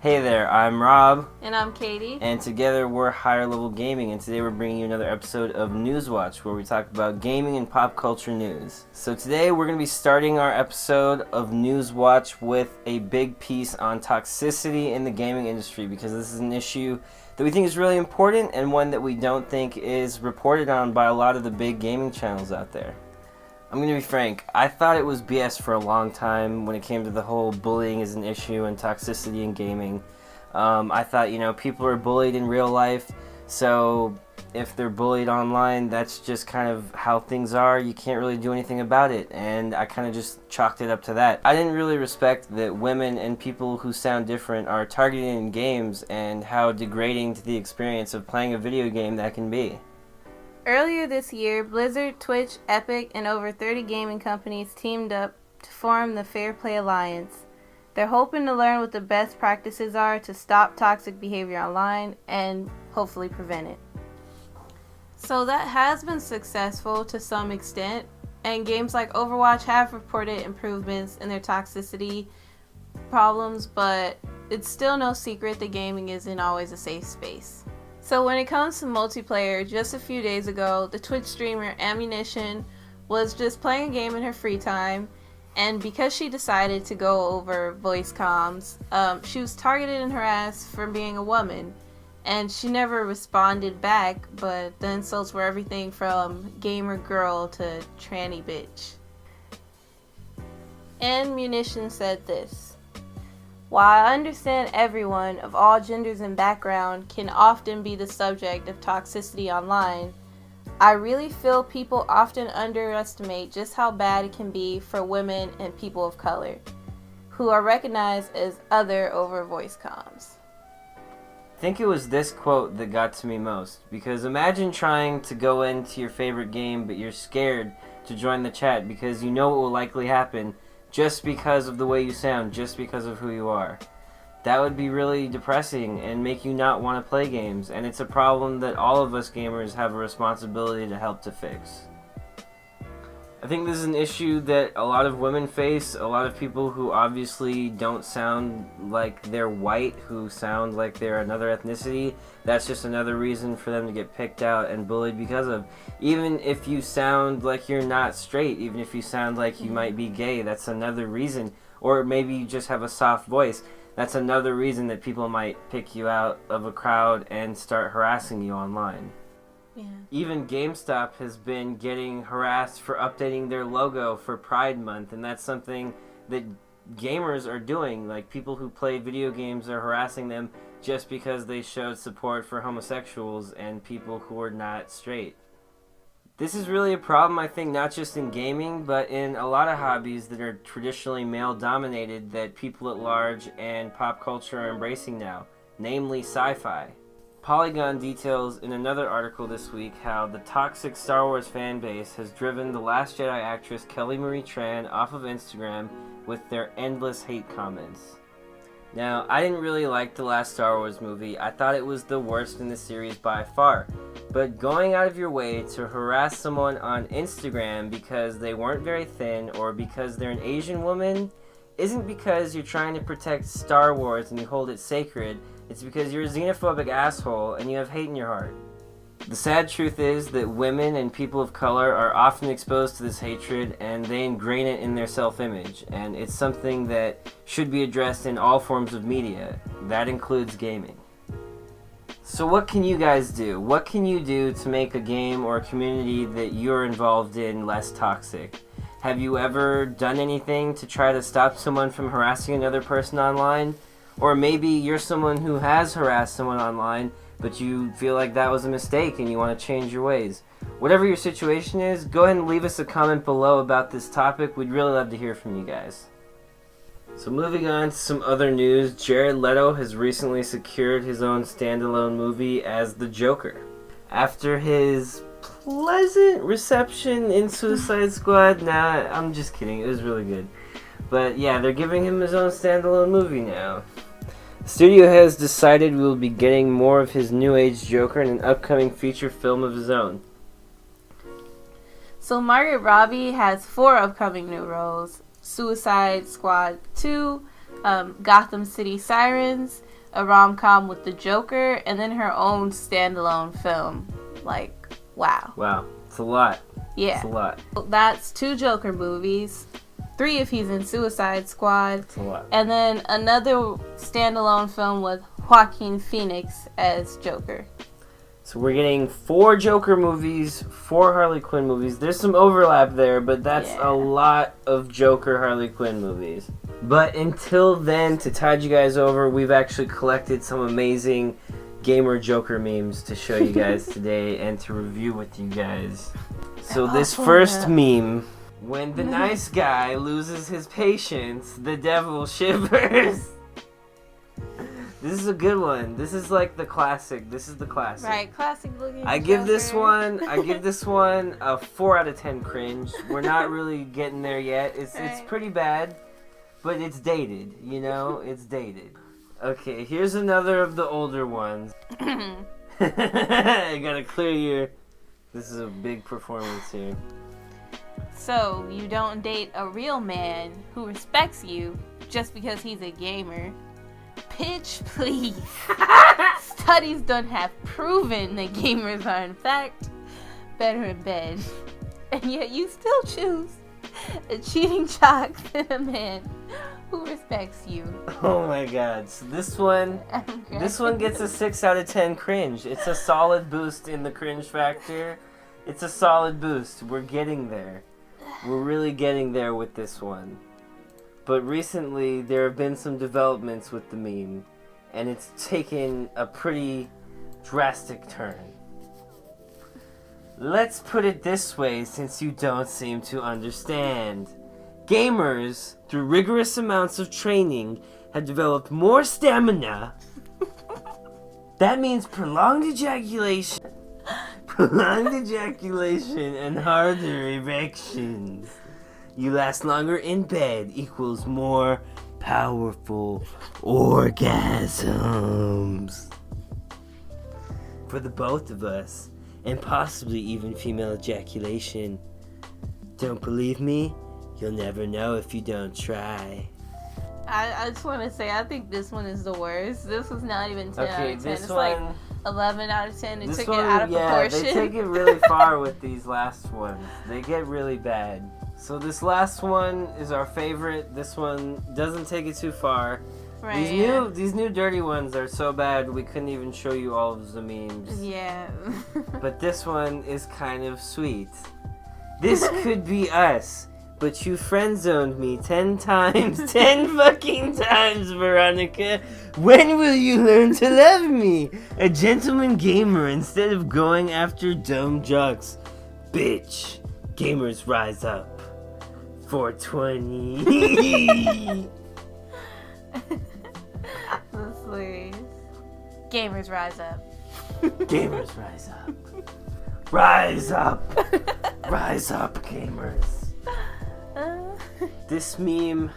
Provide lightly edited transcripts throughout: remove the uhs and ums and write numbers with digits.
Hey there, I'm Rob. And I'm Katie. And together we're Higher Level Gaming, and today we're bringing you another episode of Newswatch, where we talk about gaming and pop culture news. So today we're going to be starting our episode of Newswatch with a big piece on toxicity in the gaming industry, because this is an issue that we think is really important and one that we don't think is reported on by a lot of the big gaming channels out there. I'm going to be frank, I thought it was BS for a long time when it came to the whole bullying as an issue and toxicity in gaming. I thought, people are bullied in real life, so if they're bullied online, that's just kind of how things are. You can't really do anything about it, and I kind of just chalked it up to that. I didn't really respect that women and people who sound different are targeted in games and how degrading to the experience of playing a video game that can be. Earlier this year, Blizzard, Twitch, Epic, and over 30 gaming companies teamed up to form the Fair Play Alliance. They're hoping to learn what the best practices are to stop toxic behavior online and hopefully prevent it. So that has been successful to some extent, and games like Overwatch have reported improvements in their toxicity problems, but it's still no secret that gaming isn't always a safe space. So when it comes to multiplayer, just a few days ago, the Twitch streamer Ammunition was just playing a game in her free time, and because she decided to go over voice comms, she was targeted and harassed for being a woman, and she never responded back, but the insults were everything from gamer girl to tranny bitch. Ammunition said this: "While I understand everyone of all genders and background can often be the subject of toxicity online, I really feel people often underestimate just how bad it can be for women and people of color, who are recognized as other over voice comms." I think it was this quote that got to me most, because imagine trying to go into your favorite game but you're scared to join the chat because you know what will likely happen just because of the way you sound, just because of who you are. That would be really depressing and make you not want to play games, and it's a problem that all of us gamers have a responsibility to help to fix. I think this is an issue that a lot of women face, a lot of people who obviously don't sound like they're white, who sound like they're another ethnicity. That's just another reason for them to get picked out and bullied because of. Even if you sound like you're not straight, even if you sound like you might be gay, that's another reason. Or maybe you just have a soft voice. That's another reason that people might pick you out of a crowd and start harassing you online. Yeah. Even GameStop has been getting harassed for updating their logo for Pride Month, and that's something that gamers are doing. Like, people who play video games are harassing them just because they showed support for homosexuals and people who are not straight. This is really a problem, I think, not just in gaming, but in a lot of hobbies that are traditionally male-dominated that people at large and pop culture are embracing now, namely sci-fi. Polygon details in another article this week how the toxic Star Wars fan base has driven The Last Jedi actress Kelly Marie Tran off of Instagram with their endless hate comments. Now, I didn't really like the last Star Wars movie. I thought it was the worst in the series by far. But going out of your way to harass someone on Instagram because they weren't very thin or because they're an Asian woman isn't because you're trying to protect Star Wars and you hold it sacred. It's because you're a xenophobic asshole and you have hate in your heart. The sad truth is that women and people of color are often exposed to this hatred and they ingrain it in their self-image, and it's something that should be addressed in all forms of media. That includes gaming. So what can you guys do? What can you do to make a game or a community that you're involved in less toxic? Have you ever done anything to try to stop someone from harassing another person online? Or maybe you're someone who has harassed someone online, but you feel like that was a mistake and you want to change your ways. Whatever your situation is, go ahead and leave us a comment below about this topic. We'd really love to hear from you guys. So moving on to some other news, Jared Leto has recently secured his own standalone movie as the Joker. After his pleasant reception in Suicide Squad, I'm just kidding, it was really good. But yeah, they're giving him his own standalone movie now. The studio has decided we will be getting more of his New Age Joker in an upcoming feature film of his own. So Margaret Robbie has 4 upcoming new roles: Suicide Squad 2, Gotham City Sirens, a rom-com with the Joker, and then her own standalone film. Like, wow. Wow. It's a lot. Yeah. It's a lot. That's 2 Joker movies, 3 if he's in Suicide Squad. It's a lot. And then another standalone film with Joaquin Phoenix as Joker. So we're getting 4 Joker movies, 4 Harley Quinn movies. There's some overlap there, but that's a lot of Joker Harley Quinn movies. But until then, to tide you guys over, we've actually collected some amazing gamer Joker memes to show you guys today and to review with you guys. So this first meme, when the nice guy loses his patience, the devil shivers. This is a good one. This is like the classic. This is the classic. Right, classic looking. I give this one a 4 out of 10 cringe. We're not really getting there yet. It's pretty bad, but it's dated, you know? It's dated. Okay, here's another of the older ones. I gotta clear your... This is a big performance here. So, you don't date a real man who respects you just because he's a gamer. Pitch, please. Studies done have proven that gamers are in fact better in bed. And yet you still choose a cheating jock than a man who respects you. Oh my god. So this one gets a 6 out of 10 cringe. It's a solid boost in the cringe factor. It's a solid boost. We're getting there. We're really getting there with this one. But recently, there have been some developments with the meme, and it's taken a pretty drastic turn. Let's put it this way, since you don't seem to understand. Gamers, through rigorous amounts of training, have developed more stamina. That means prolonged ejaculation. Prolonged ejaculation and harder erections. You last longer in bed equals more powerful orgasms. For the both of us, and possibly even female ejaculation. Don't believe me? You'll never know if you don't try. I just want to say, I think this one is the worst. This was not even 10 out of 10. This it's one, like 11 out of 10. They took one, it out of proportion. They take it really far with these last ones. They get really bad. So this last one is our favorite. This one doesn't take it too far. Right, These new dirty ones are so bad we couldn't even show you all of the memes. Yeah. But this one is kind of sweet. This could be us, but you friend-zoned me 10 times. 10 fucking times, Veronica. When will you learn to love me? A gentleman gamer instead of going after dumb jocks. Bitch. Gamers rise up. 420. That's hilarious. Gamers rise up. Gamers rise up. Rise up. Rise up, gamers. This meme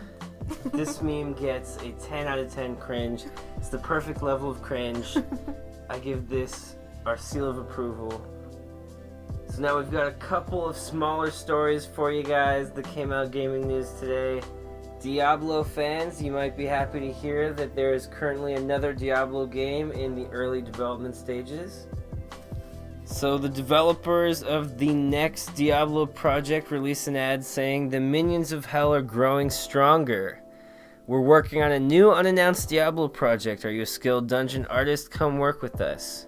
gets a 10 out of 10 cringe. It's the perfect level of cringe. I give this our seal of approval. So now we've got a couple of smaller stories for you guys that came out gaming news today. Diablo fans, you might be happy to hear that there is currently another Diablo game in the early development stages. So the developers of the next Diablo project released an ad saying the minions of hell are growing stronger. We're working on a new unannounced Diablo project. Are you a skilled dungeon artist? Come work with us.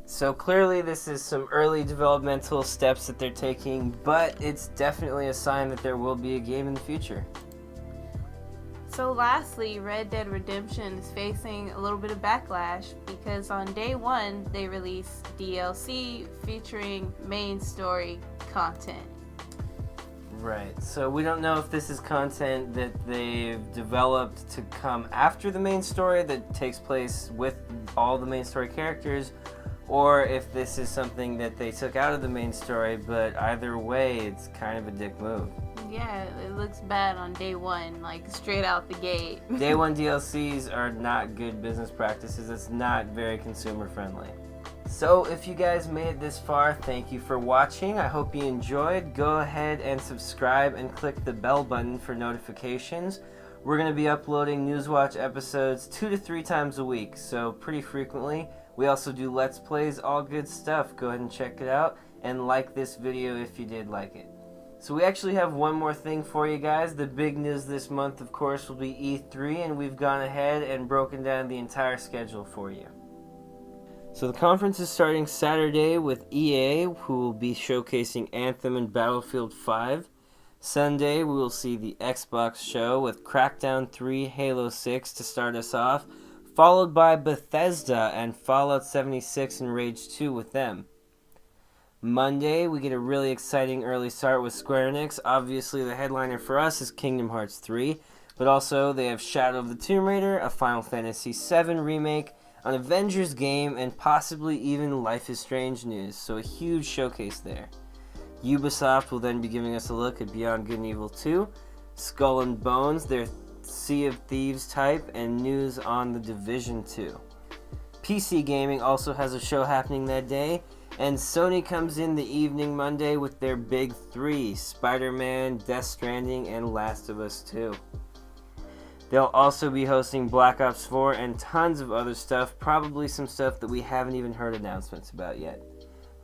So clearly this is some early developmental steps that they're taking, but it's definitely a sign that there will be a game in the future. So lastly, Red Dead Redemption is facing a little bit of backlash because on day one they released DLC featuring main story content. Right, so we don't know if this is content that they've developed to come after the main story that takes place with all the main story characters, or if this is something that they took out of the main story, but either way, it's kind of a dick move. Yeah, it looks bad on day one, like straight out the gate. Day one DLCs are not good business practices. It's not very consumer friendly. So if you guys made it this far, thank you for watching. I hope you enjoyed. Go ahead and subscribe and click the bell button for notifications. We're going to be uploading Newswatch episodes 2 to 3 times a week, so pretty frequently. We also do Let's Plays, all good stuff. Go ahead and check it out, and like this video if you did like it. So we actually have one more thing for you guys. The big news this month, of course, will be E3, and we've gone ahead and broken down the entire schedule for you. So the conference is starting Saturday with EA, who will be showcasing Anthem and Battlefield 5. Sunday, we will see the Xbox show with Crackdown 3, Halo 6 to start us off, followed by Bethesda and Fallout 76 and Rage 2 with them. Monday, we get a really exciting early start with Square Enix. Obviously, the headliner for us is Kingdom Hearts 3, but also they have Shadow of the Tomb Raider, a Final Fantasy VII remake, an Avengers game, and possibly even Life is Strange news, so a huge showcase there. Ubisoft will then be giving us a look at Beyond Good and Evil 2, Skull and Bones, their Sea of Thieves type, and news on The Division 2. PC Gaming also has a show happening that day, and Sony comes in the evening Monday with their big 3, Spider-Man, Death Stranding, and Last of Us 2. They'll also be hosting Black Ops 4 and tons of other stuff, probably some stuff that we haven't even heard announcements about yet.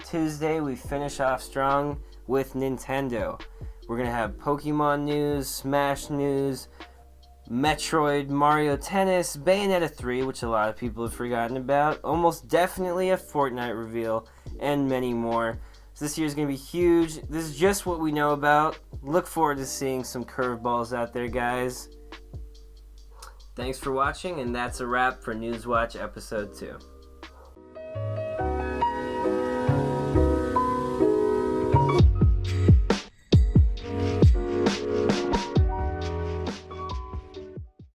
Tuesday, we finish off strong with Nintendo. We're going to have Pokemon news, Smash news, Metroid, Mario Tennis, Bayonetta 3, which a lot of people have forgotten about, almost definitely a Fortnite reveal, and many more. So this year's going to be huge. This is just what we know about. Look forward to seeing some curveballs out there, guys. Thanks for watching, and that's a wrap for Newswatch Episode 2.